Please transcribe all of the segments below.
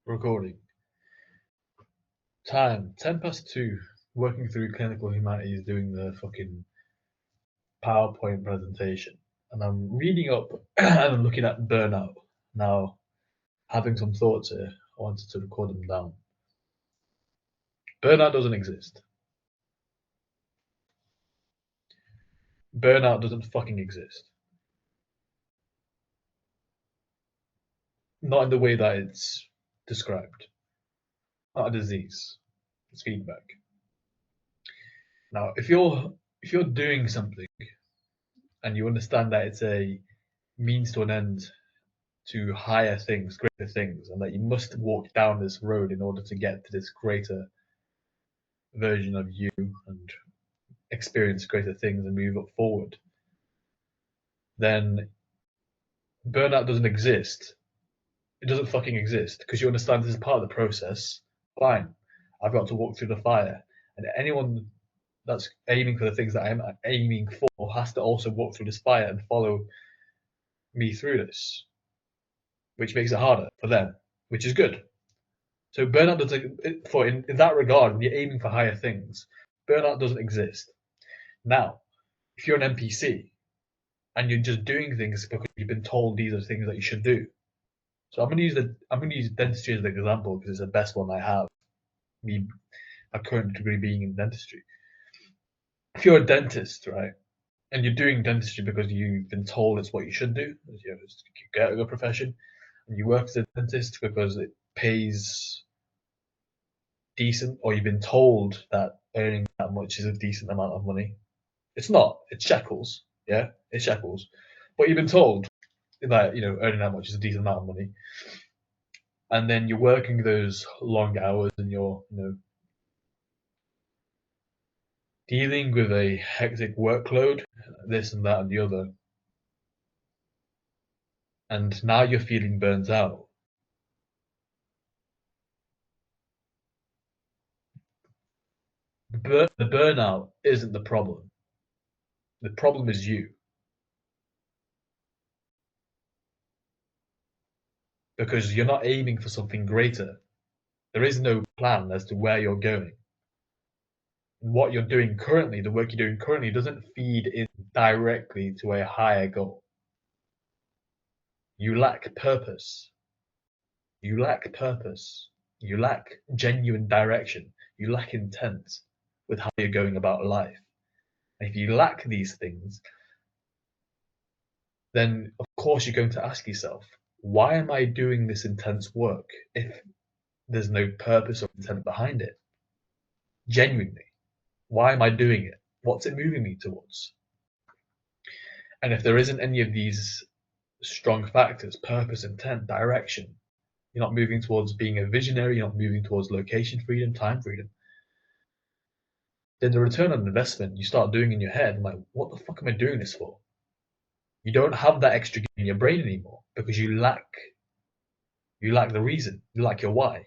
Recording. Time 2:10, working through clinical humanities, doing the fucking PowerPoint presentation. And I'm reading up and I'm looking at burnout. Now, having some thoughts here, I wanted to record them down. Burnout doesn't exist. Burnout doesn't fucking exist. Not in the way that it's described. Not a disease. It's feedback. Now, if you're doing something and you understand that it's a means to an end to higher things, greater things, and that you must walk down this road in order to get to this greater version of you and experience greater things and move up forward, then burnout doesn't exist. It doesn't fucking exist because you understand this is part of the process. Fine, I've got to walk through the fire, and anyone that's aiming for the things that I'm aiming for has to also walk through this fire and follow me through this, which makes it harder for them, which is good. So burnout doesn't, for in that regard, when you're aiming for higher things, burnout doesn't exist. Now, if you're an NPC and you're just doing things because you've been told these are things that you should do. So I'm going to use dentistry as an example because it's the best one I have. Me, my current degree being in dentistry. If you're a dentist, right, and you're doing dentistry because you've been told it's what you should do, as you get a profession, and you work as a dentist because it pays decent, or you've been told that earning that much is a decent amount of money. It's not. It's shekels. Yeah, it's shekels. But you've been told that earning that much is a decent amount of money, and then you're working those long hours, and you're dealing with a hectic workload, this and that and the other, and now you're feeling burnt out. The burnout isn't the problem. The problem is you. Because you're not aiming for something greater. There is no plan as to where you're going. What you're doing currently, the work you're doing currently, doesn't feed in directly to a higher goal. You lack purpose. You lack purpose. You lack genuine direction. You lack intent with how you're going about life. And if you lack these things, then of course you're going to ask yourself, why am I doing this intense work if there's no purpose or intent behind it? Genuinely, why am I doing it? What's it moving me towards? And if there isn't any of these strong factors, purpose, intent, direction, you're not moving towards being a visionary, you're not moving towards location freedom, time freedom, then the return on investment you start doing in your head, like, what the fuck am I doing this for? You don't have that extra in your brain anymore because you lack the reason, you lack your why.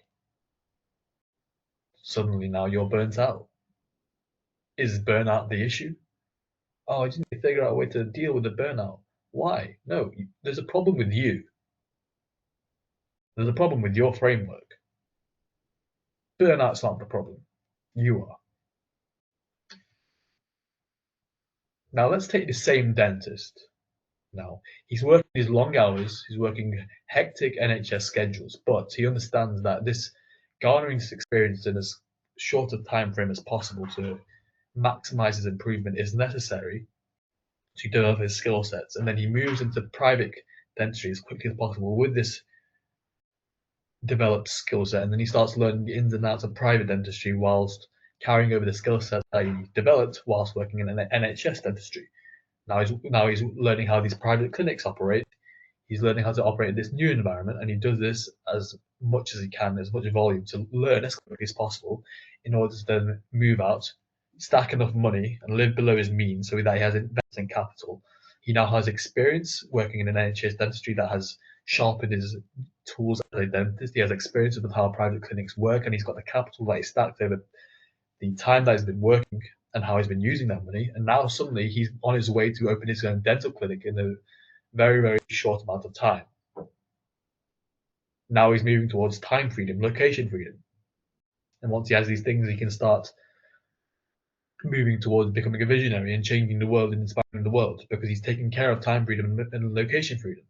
Suddenly now you're burnt out. Is burnout the issue? Oh, I just need to figure out a way to deal with the burnout. Why? No, there's a problem with you. There's a problem with your framework. Burnout's not the problem. You are. Now let's take the same dentist. Now he's working his long hours, he's working hectic NHS schedules, but he understands that this garnering this experience in as short a time frame as possible to maximize his improvement is necessary to develop his skill sets, and then he moves into private dentistry as quickly as possible with this developed skill set, and then he starts learning the ins and outs of private dentistry whilst carrying over the skill set that he developed whilst working in an NHS dentistry. Now he's learning how these private clinics operate. He's learning how to operate in this new environment, and he does this as much as he can, as much volume to learn as quickly as possible, in order to then move out, stack enough money, and live below his means so that he has investing capital. He now has experience working in an NHS dentistry that has sharpened his tools as a dentist. He has experience with how private clinics work, and he's got the capital that he's stacked over the time that he's been working and how he's been using that money. And now suddenly he's on his way to open his own dental clinic in a very, very short amount of time. Now he's moving towards time freedom, location freedom. And once he has these things, he can start moving towards becoming a visionary and changing the world and inspiring the world because he's taking care of time freedom and location freedom.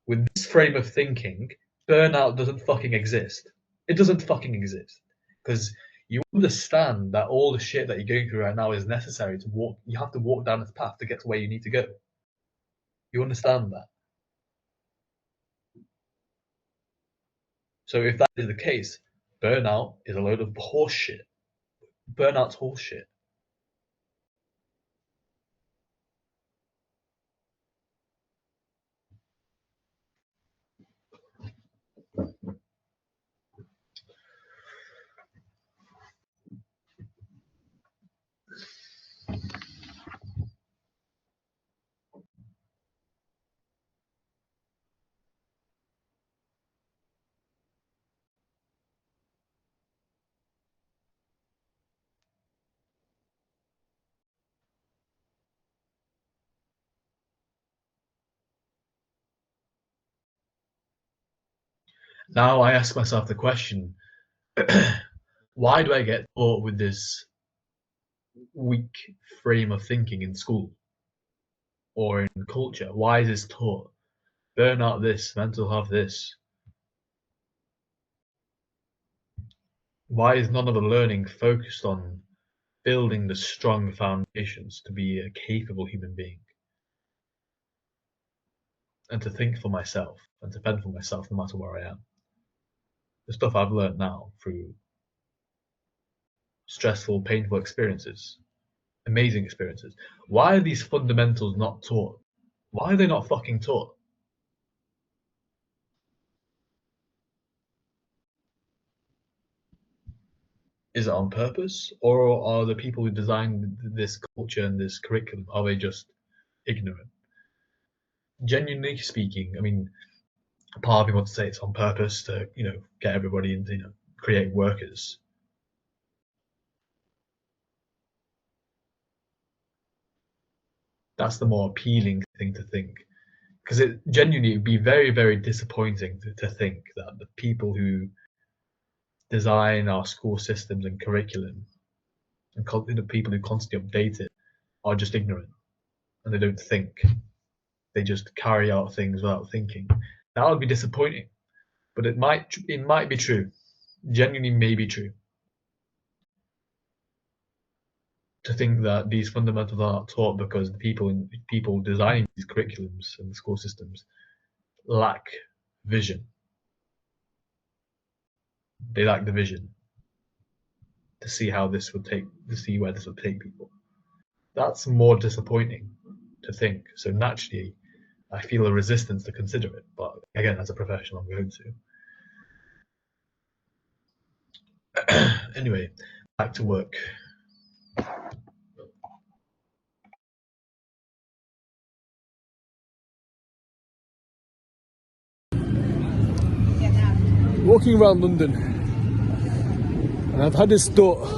With this frame of thinking, burnout doesn't fucking exist. It doesn't fucking exist. Because you understand that all the shit that you're going through right now is necessary to walk. You have to walk down this path to get to where you need to go. You understand that. So if that is the case, burnout is a load of horseshit. Burnout's horseshit. Now I ask myself the question, why do I get taught with this weak frame of thinking in school or in culture? Why is this taught? Burnout this, mental health this. Why is none of the learning focused on building the strong foundations to be a capable human being? And to think for myself and to fend for myself no matter where I am. The stuff I've learned now through stressful, painful experiences, amazing experiences. Why are these fundamentals not taught? Why are they not fucking taught? Is it on purpose, or are the people who designed this culture and this curriculum, are they just ignorant? Genuinely speaking, I mean, part of me wants to say it's on purpose to, get everybody into, create workers. That's the more appealing thing to think. Because it genuinely would be very, very disappointing to think that the people who design our school systems and curriculum and the people who constantly update it are just ignorant and they don't think. They just carry out things without thinking. That would be disappointing, but it might be true. Genuinely, may be true. To think that these fundamentals are not taught because the people designing these curriculums and the school systems lack vision. They lack the vision to see where this would take people. That's more disappointing to think. So naturally, I feel a resistance to consider it. But again, as a professional, I'm going to. Anyway, back to work. Walking around London, and I've had this thought.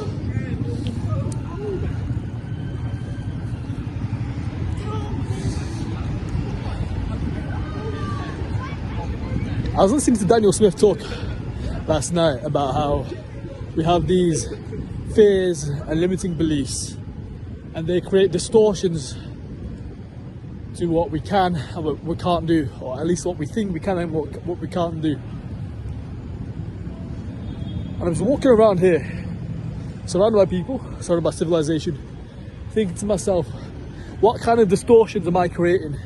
I was listening to Daniel Smith talk last night about how we have these fears and limiting beliefs, and they create distortions to what we can and what we can't do, or at least what we think we can and what we can't do. And I was walking around here, surrounded by people, surrounded by civilization, thinking to myself, what kind of distortions am I creating?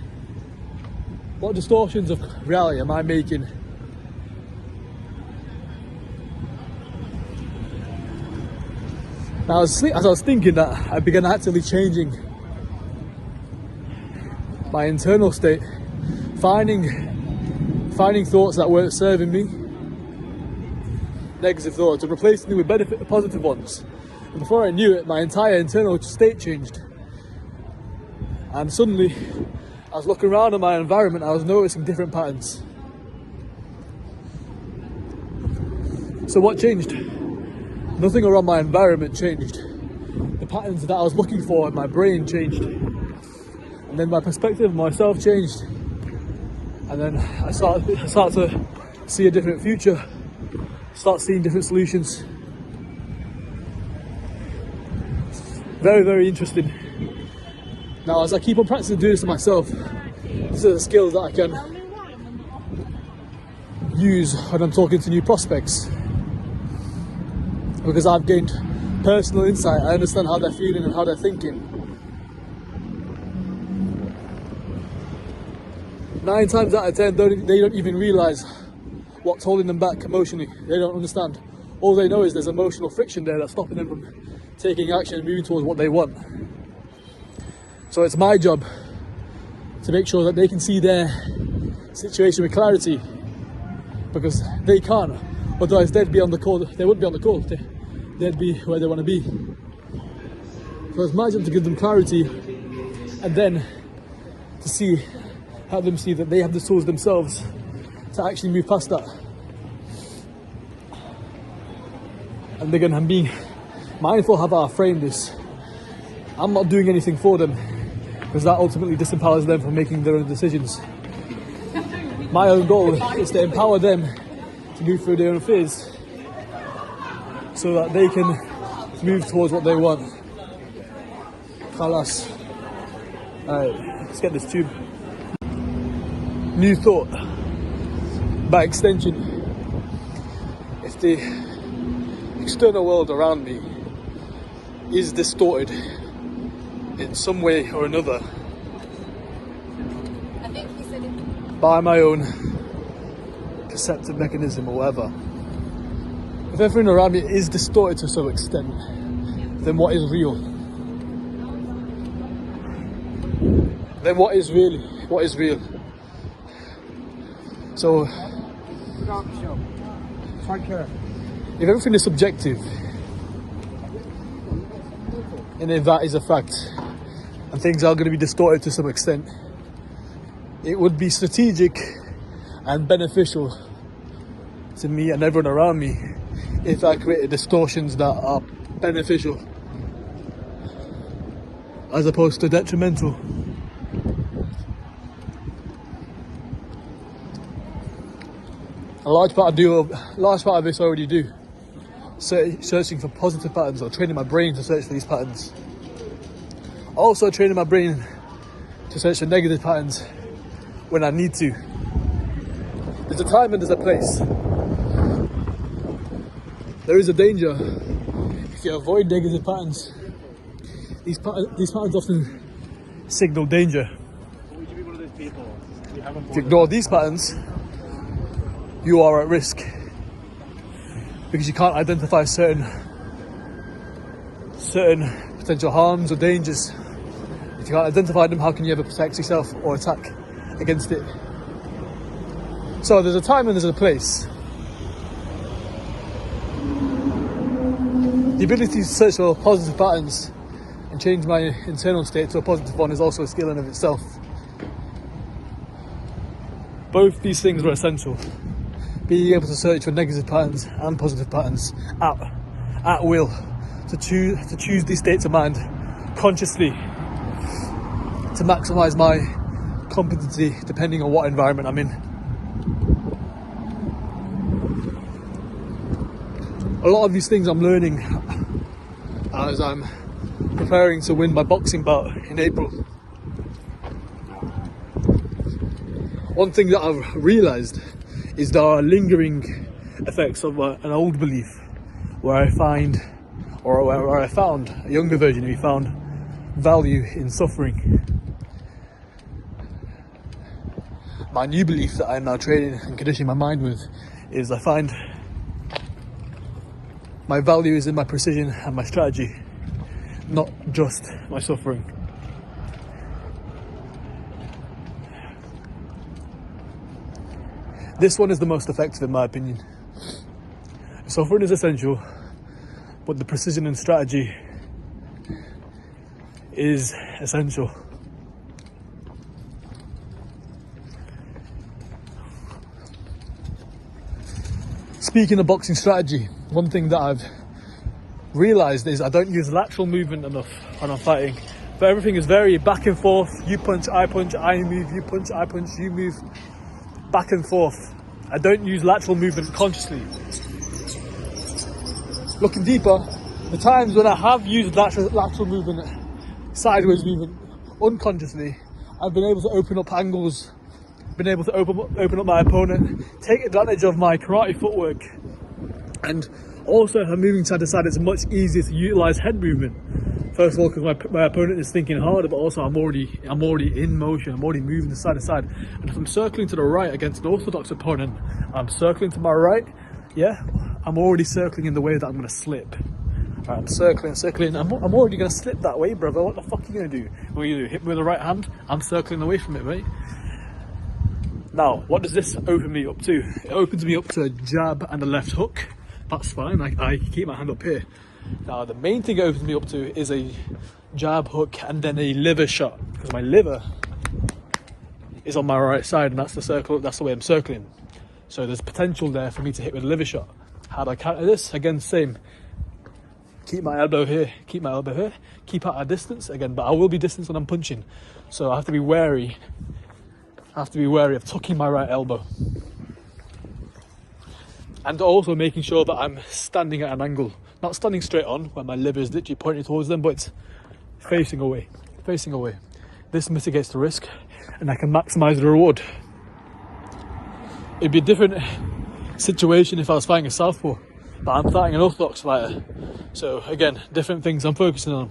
What distortions of reality am I making? Now, as I was thinking that, I began actively changing my internal state, finding thoughts that weren't serving me, negative thoughts, and replacing them with positive ones. And before I knew it, my entire internal state changed. And suddenly, I was looking around at my environment, I was noticing different patterns. So what changed? Nothing around my environment changed. The patterns that I was looking for in my brain changed. And then my perspective of myself changed. And then I start to see a different future, start seeing different solutions. Very, very interesting. Now, as I keep on practicing doing this to myself, these are the skills that I can use when I'm talking to new prospects. Because I've gained personal insight, I understand how they're feeling and how they're thinking. 9 times out of 10, they don't even realise what's holding them back emotionally. They don't understand. All they know is there's emotional friction there that's stopping them from taking action and moving towards what they want. So it's my job to make sure that they can see their situation with clarity, because they can't. Otherwise they'd be on the call. They wouldn't be on the call. They'd be where they want to be. So it's my job to give them clarity, and then to help them see that they have the tools themselves to actually move past that. And again, I'm being mindful of how I frame this. I'm not doing anything for them, because that ultimately disempowers them from making their own decisions. My own goal is to empower them to move through their own fears so that they can move towards what they want. Khalas. Alright, let's get this tube. New thought. By extension, if the external world around me is distorted in some way or another by my own perceptive mechanism or whatever, if everything around me is distorted to some extent, then what is real? Then what is really? What is real? So, if everything is subjective, and if that is a fact, and things are going to be distorted to some extent, it would be strategic and beneficial to me and everyone around me if I created distortions that are beneficial as opposed to detrimental. A large part of this I already do, searching for positive patterns or training my brain to search for these patterns. Also training my brain to search for negative patterns when I need to. There's a time and there's a place. There is a danger if you avoid negative patterns. These patterns often signal danger. If you ignore these patterns, you are at risk, because you can't identify certain potential harms or dangers. If you can't identify them, how can you ever protect yourself or attack against it? So there's a time and there's a place. The ability to search for positive patterns and change my internal state to a positive one is also a skill in of itself. Both these things are essential. Being able to search for negative patterns and positive patterns at will, to choose these states of mind consciously to maximise my competency depending on what environment I'm in. A lot of these things I'm learning as I'm preparing to win my boxing bout in April. One thing that I've realised is there are lingering effects of an old belief where I found a younger version of me found value in suffering. My new belief that I'm now training and conditioning my mind with is I find my value is in my precision and my strategy, not just my suffering. This one is the most effective in my opinion. Suffering is essential, but the precision and strategy is essential. Speaking of boxing strategy, one thing that I've realised is I don't use lateral movement enough when I'm fighting. But everything is very back and forth. You punch, I move, you punch, I punch, you move. back and forth. I don't use lateral movement consciously. Looking deeper, the times when I have used lateral movement, sideways movement, unconsciously, I've been able to open up angles, been able to open up my opponent, take advantage of my karate footwork. And also, if I'm moving side to side, it's much easier to utilize head movement. First of all, because my opponent is thinking harder, but also I'm already in motion. I'm already moving side to side. And if I'm circling to the right against an orthodox opponent, I'm circling to my right. Yeah, I'm already circling in the way that I'm going to slip. Right, I'm circling. I'm already going to slip that way, brother. What the fuck are you going to do? What are you do? Hit me with the right hand? I'm circling away from it, right? Now, what does this open me up to? It opens me up to a jab and a left hook. That's fine. I keep my hand up here. Now, the main thing it opens me up to is a jab, hook, and then a liver shot, because my liver is on my right side, and that's the circle. That's the way I'm circling. So there's potential there for me to hit with a liver shot. How do I counter this? Again, same. Keep my elbow here. Keep my elbow here. Keep out a distance again, but I will be distance when I'm punching. So I have to be wary. I have to be wary of tucking my right elbow. And also making sure that I'm standing at an angle. Not standing straight on, where my liver is literally pointing towards them, but it's facing away. Facing away. This mitigates the risk, and I can maximise the reward. It'd be a different situation if I was fighting a southpaw, but I'm fighting an orthodox fighter. So again, different things I'm focusing on.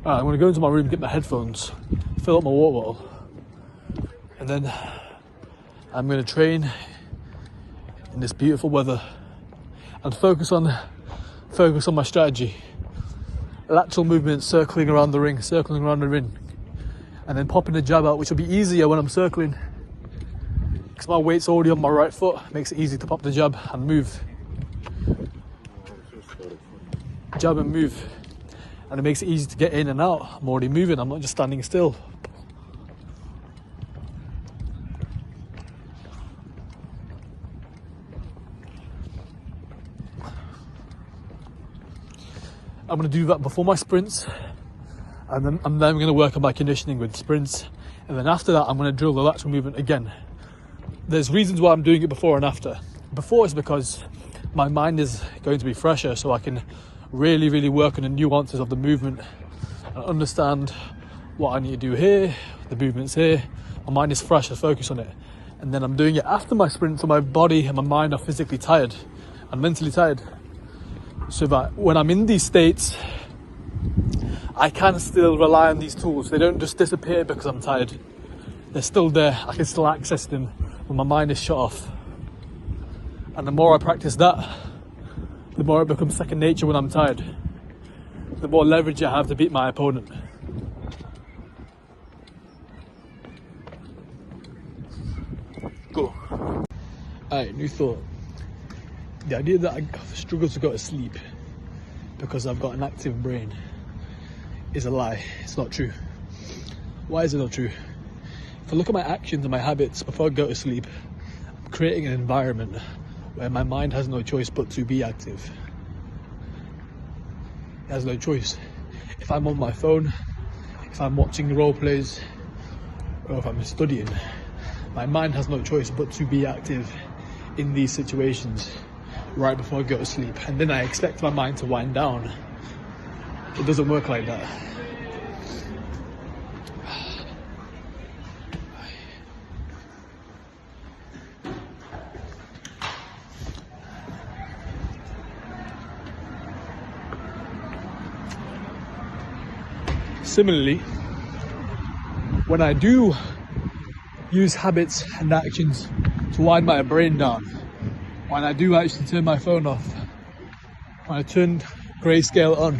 Alright, I'm going to go into my room, get my headphones, fill up my water bottle, and then I'm going to train in this beautiful weather and focus on my strategy. Lateral movement, circling around the ring, and then popping the jab out, which will be easier when I'm circling because my weight's already on my right foot. Makes it easy to pop the jab and move. Jab and move. And it makes it easy to get in and out. I'm already moving, I'm not just standing still. I'm going to do that before my sprints, and then I'm going to work on my conditioning with sprints, and then after that I'm going to drill the lateral movement again. There's reasons why I'm doing it before and after. Before is because my mind is going to be fresher, so I can really work on the nuances of the movement and understand what I need to do here, the movements here. My mind is fresh, I focus on it. And then I'm doing it after my sprint, so my body and my mind are physically tired and mentally tired. So that when I'm in these states, I can still rely on these tools. They don't just disappear because I'm tired. They're still there, I can still access them when my mind is shut off. And the more I practice that, the more it becomes second nature when I'm tired. The more leverage I have to beat my opponent. Go. Alright, new thought. The idea that I struggle to go to sleep because I've got an active brain is a lie. It's not true. Why is it not true? If I look at my actions and my habits before I go to sleep, I'm creating an environment where my mind has no choice but to be active. It has no choice. If I'm on my phone, if I'm watching role plays, or if I'm studying, my mind has no choice but to be active in these situations right before I go to sleep. And then I expect my mind to wind down. It doesn't work like that. Similarly, when I do use habits and actions to wind my brain down, when I do actually turn my phone off, when I turn grayscale on,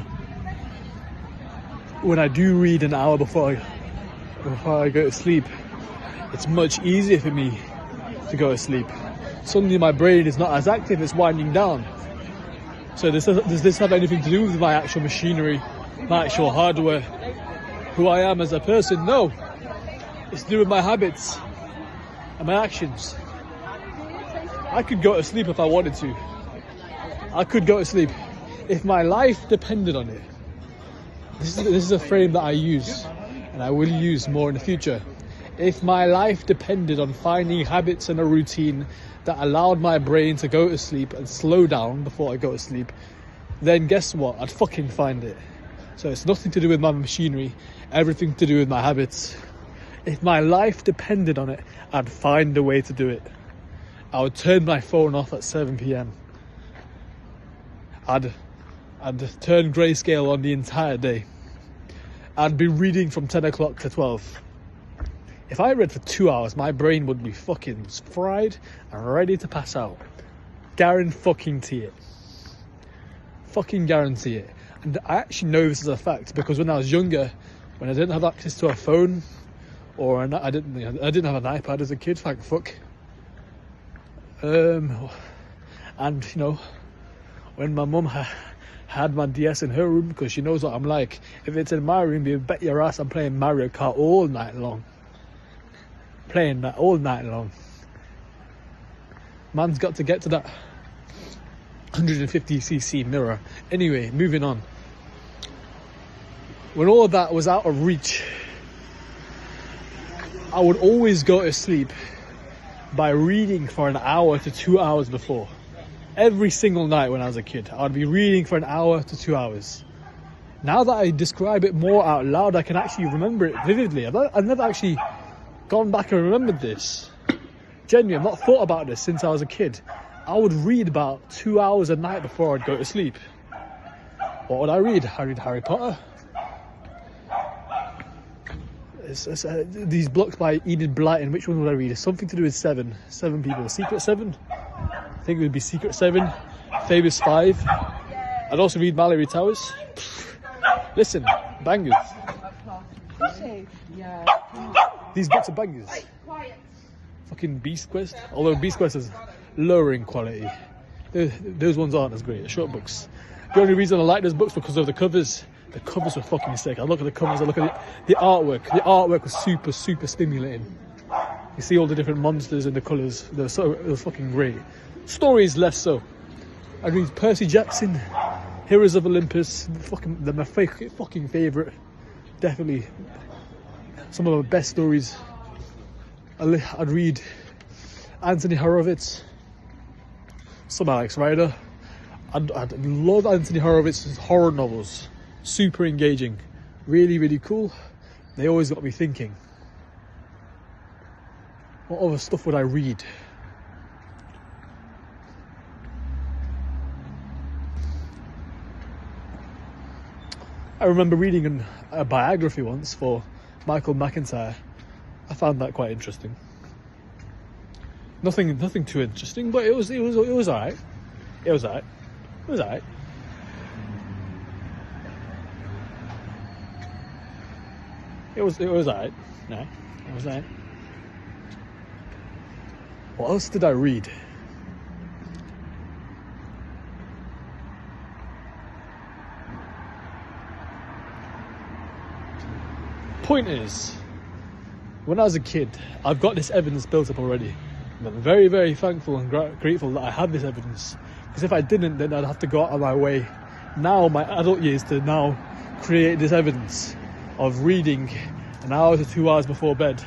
when I do read an hour before I go to sleep, it's much easier for me to go to sleep. Suddenly my brain is not as active, it's winding down. So does this have anything to do with my actual machinery, my actual hardware, who I am as a person? No. It's to do with my habits and my actions. I could go to sleep if I wanted to. I could go to sleep if my life depended on it. this is a frame that I use, and I will use more in the future. If my life depended on finding habits and a routine that allowed my brain to go to sleep and slow down before I go to sleep, then guess what? I'd fucking find it. So it's nothing to do with my machinery, everything to do with my habits. If my life depended on it, I'd find a way to do it. I would turn my phone off at 7 p.m. I'd turn grayscale on the entire day. I'd be reading from 10 o'clock to 12. If I read for 2 hours, my brain would be fucking fried and ready to pass out. Guarantee it. Fucking guarantee it. And I actually know this is a fact because when I was younger, when I didn't have access to a phone, or I didn't have an iPad as a kid, thank fuck. And you know, when my mum had my DS in her room, because she knows what I'm like, if it's in my room, you bet your ass I'm playing Mario Kart all night long. Playing that all night long. Man's got to get to that 150cc mirror. Anyway, moving on. When all of that was out of reach, I would always go to sleep by reading for an hour to 2 hours before. Every single night when I was a kid, I'd be reading for an hour to 2 hours. Now that I describe it more out loud, I can actually remember it vividly. I've never actually gone back and remembered this. Genuinely, I've not thought about this since I was a kid. I would read about 2 hours a night before I'd go to sleep. What would I read? I read Harry Potter. These books by Enid Blyton, which one would I read? It's something to do with seven people. Secret Seven? I think it would be Secret Seven. Famous Five. I'd also read Mallory Towers. Listen, bangers. These books are bangers. Fucking Beast Quest. Although Beast Quest is lower in quality. Those ones aren't as great. They're short books. The only reason I like those books because of the covers. The covers were fucking sick. I look at the covers, I look at the artwork. The artwork was super, super stimulating. You see all the different monsters and the colours. It was fucking great. Stories less so. I read Percy Jackson, Heroes of Olympus. They're my fucking favourite. Definitely some of my best stories. I'd read Anthony Horowitz, some Alex Rider. I'd love Anthony Horowitz's horror novels. Super engaging, really, really cool. They always got me thinking. What other stuff would I read? I remember reading a biography once for Michael McIntyre. I found that quite interesting. Nothing too interesting, but it was alright. It was alright. It was alright. No, it was alright. What else did I read? Point is, when I was a kid, I've got this evidence built up already. And I'm very, very thankful and grateful that I have this evidence. Because if I didn't, then I'd have to go out of my way now, my adult years, to now create this evidence of reading an hour to 2 hours before bed.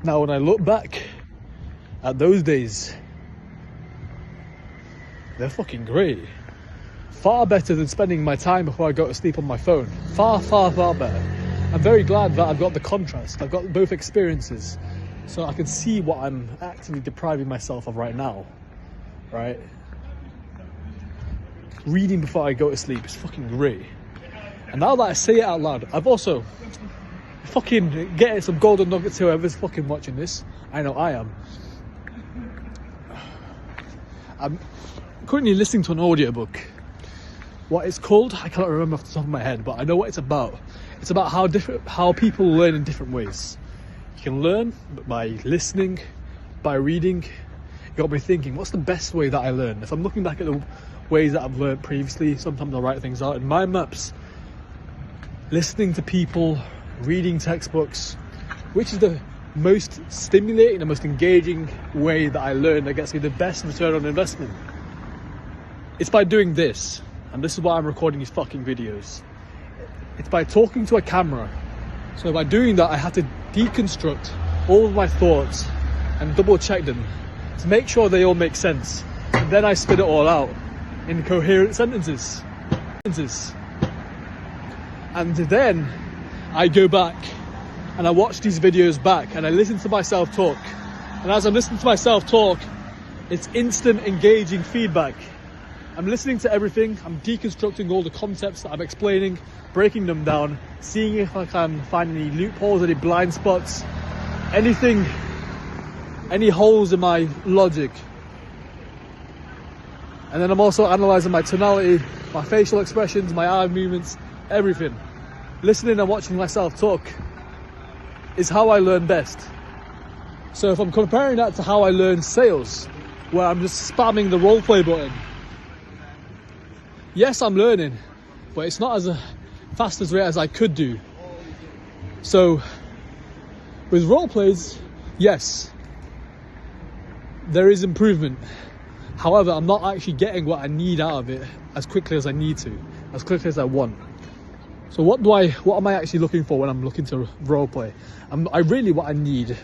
Now, when I look back at those days, they're fucking great. Far better than spending my time before I go to sleep on my phone. Far, far, far better. I'm very glad that I've got the contrast. I've got both experiences. So I can see what I'm actively depriving myself of right now. Right? Reading before I go to sleep is fucking great. And now that I say it out loud, I've also fucking getting some golden nuggets, whoever's fucking watching this. I know I am. I'm currently listening to an audiobook. What it's called, I cannot remember off the top of my head, but I know what it's about. It's about how people learn in different ways. You can learn by listening, by reading. It got me thinking, what's the best way that I learn? If I'm looking back at the ways that I've learned previously, sometimes I'll write things out in mind maps. Listening to people, reading textbooks, which is the most stimulating, the most engaging way that I learn that gets me the best return on investment. It's by doing this, and this is why I'm recording these fucking videos. It's by talking to a camera. So by doing that, I have to deconstruct all of my thoughts and double check them to make sure they all make sense. And then I spit it all out in coherent sentences. And then I go back and I watch these videos back and I listen to myself talk. And as I'm listening to myself talk, it's instant engaging feedback. I'm listening to everything, I'm deconstructing all the concepts that I'm explaining, breaking them down, seeing if I can find any loopholes, any blind spots, anything, any holes in my logic. And then I'm also analysing my tonality, my facial expressions, my eye movements, everything. Listening and watching myself talk is how I learn best. So if I'm comparing that to how I learn sales, where I'm just spamming the role play button, yes, I'm learning, but it's not as fast as rate as I could do. So with role plays, yes, there is improvement. However, I'm not actually getting what I need out of it as quickly as I need to, as quickly as I want. So what am I actually looking for when I'm looking to role play? What I need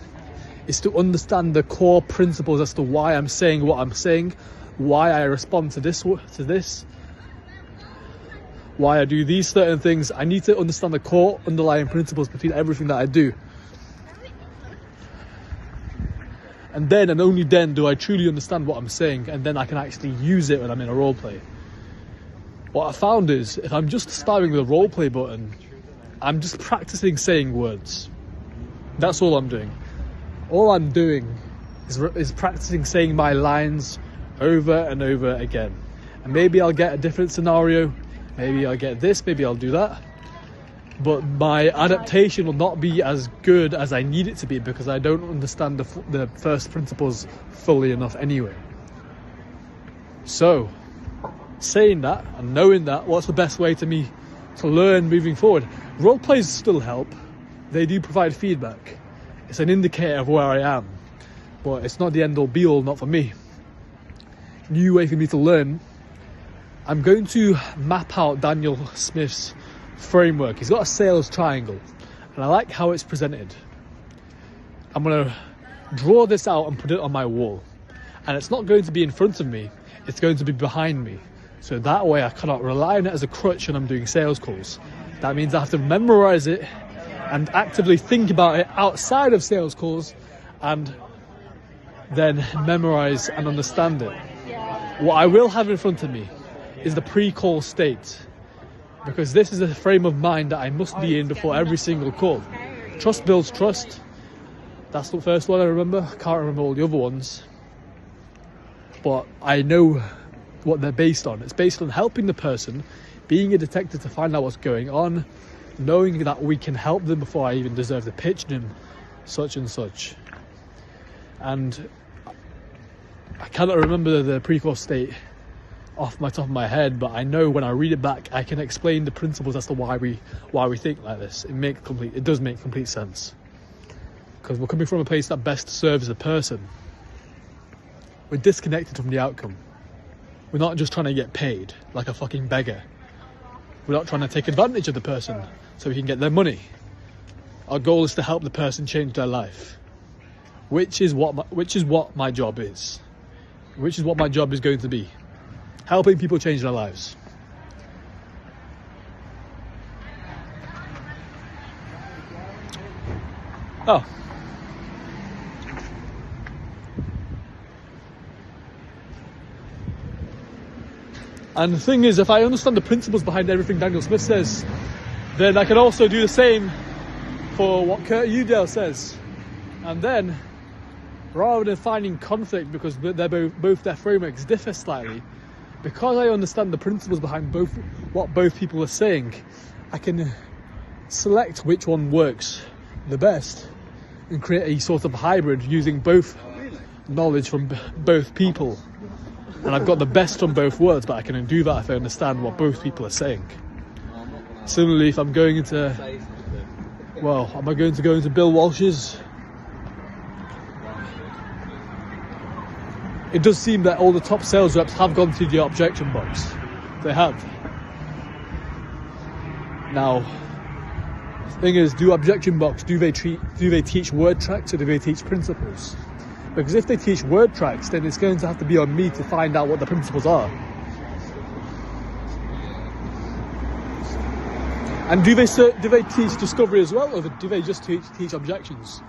is to understand the core principles as to why I'm saying what I'm saying, why I respond to this, why I do these certain things. I need to understand the core underlying principles between everything that I do. And then and only then do I truly understand what I'm saying, and then I can actually use it when I'm in a role play. What I found is, if I'm just spamming the role play button, I'm just practicing saying words. That's all I'm doing. All I'm doing is practicing saying my lines over and over again. And maybe I'll get a different scenario, maybe I'll get this, maybe I'll do that. But my adaptation will not be as good as I need it to be because I don't understand the first principles fully enough anyway. So, saying that and knowing that, what's the best way to learn moving forward? Role plays still help. They do provide feedback. It's an indicator of where I am, but it's not the end all be all, not for me. New way for me to learn. I'm going to map out Daniel Smith's framework. He's got a sales triangle and I like how it's presented. I'm going to draw this out and put it on my wall, and it's not going to be in front of me, it's going to be behind me, so that way I cannot rely on it as a crutch when I'm doing sales calls. That means I have to memorize it and actively think about it outside of sales calls and then memorize and understand it. What I will have in front of me is the pre-call state, because this is a frame of mind that I must be in before every single call. Trust builds trust. That's the first one I remember. I can't remember all the other ones, but I know what they're based on. It's based on helping the person, being a detective to find out what's going on, knowing that we can help them before I even deserve to pitch them such and such. And I cannot remember the pre-call state off my top of my head, but I know when I read it back, I can explain the principles as to why we think like this. It does make complete sense, because we're coming from a place that best serves the person. We're disconnected from the outcome. We're not just trying to get paid like a fucking beggar. We're not trying to take advantage of the person so we can get their money. Our goal is to help the person change their life, which is what my job is. Which is what my job is going to be. Helping people change their lives. Oh. And the thing is, if I understand the principles behind everything Daniel Smith says, then I can also do the same for what Kurt Udell says. And then, rather than finding conflict because they're both their frameworks differ slightly, because I understand the principles behind what both people are saying, I can select which one works the best and create a sort of hybrid using both knowledge from both people. And I've got the best from both worlds, but I can do that if I understand what both people are saying. Similarly, if I'm going into, am I going to go into Bill Walsh's it does seem that all the top sales reps have gone through the objection box. They have. Now, the thing is, do objection box, do they teach word tracks, or do they teach principles? Because if they teach word tracks, then it's going to have to be on me to find out what the principles are. And do they teach discovery as well, or do they just teach objections?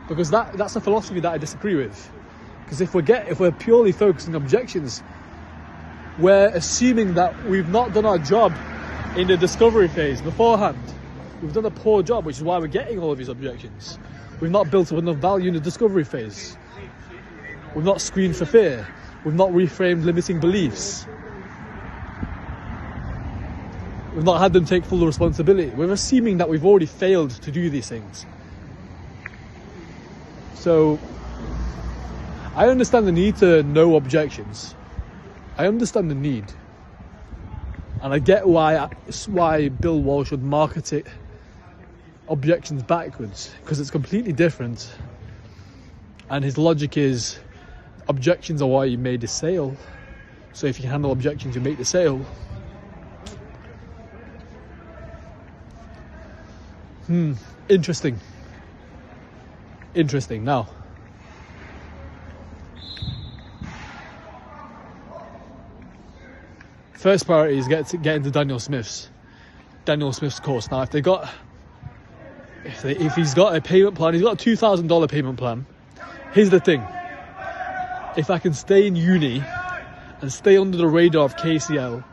Because that's a philosophy that I disagree with. Because if we're purely focusing on objections, we're assuming that we've not done our job in the discovery phase beforehand. We've done a poor job, which is why we're getting all of these objections. We've not built up enough value in the discovery phase. We've not screened for fear. We've not reframed limiting beliefs. We've not had them take full responsibility. We're assuming that we've already failed to do these things. So, I understand the need to know objections. I understand the need. And I get why Bill Walsh would market it objections backwards, because it's completely different. And his logic is, objections are why you made a sale. So if you can handle objections, you make the sale. Interesting. Now, first priority is get into Daniel Smith's course. Now, if he's got a payment plan, he's got a $2,000 payment plan. Here's the thing: if I can stay in uni and stay under the radar of KCL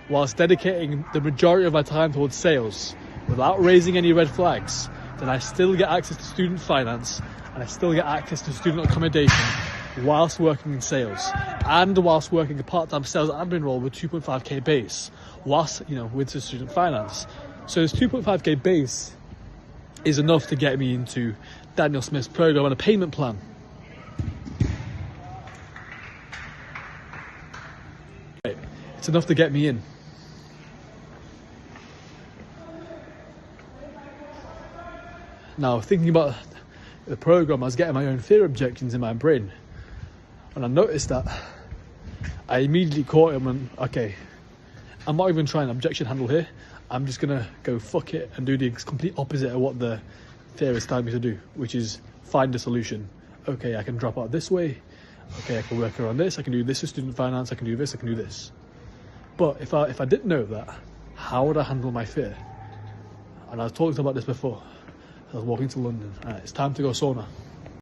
whilst dedicating the majority of my time towards sales without raising any red flags, then I still get access to student finance and I still get access to student accommodation whilst working in sales, and whilst working a part-time sales admin role with 2.5k base, whilst, with the student finance. So this 2.5k base is enough to get me into Daniel Smith's program and a payment plan. It's enough to get me in. Now, thinking about the program, I was getting my own fear objections in my brain. And I noticed that I immediately caught him and, okay, I'm not even trying objection handle here. I'm just going to go fuck it and do the complete opposite of what the fear is telling me to do, which is find a solution. Okay, I can drop out this way. Okay, I can work around this. I can do this with student finance. I can do this. I can do this. But if I didn't know that, how would I handle my fear? And I was talking about this before. I was walking to London. It's time to go sauna.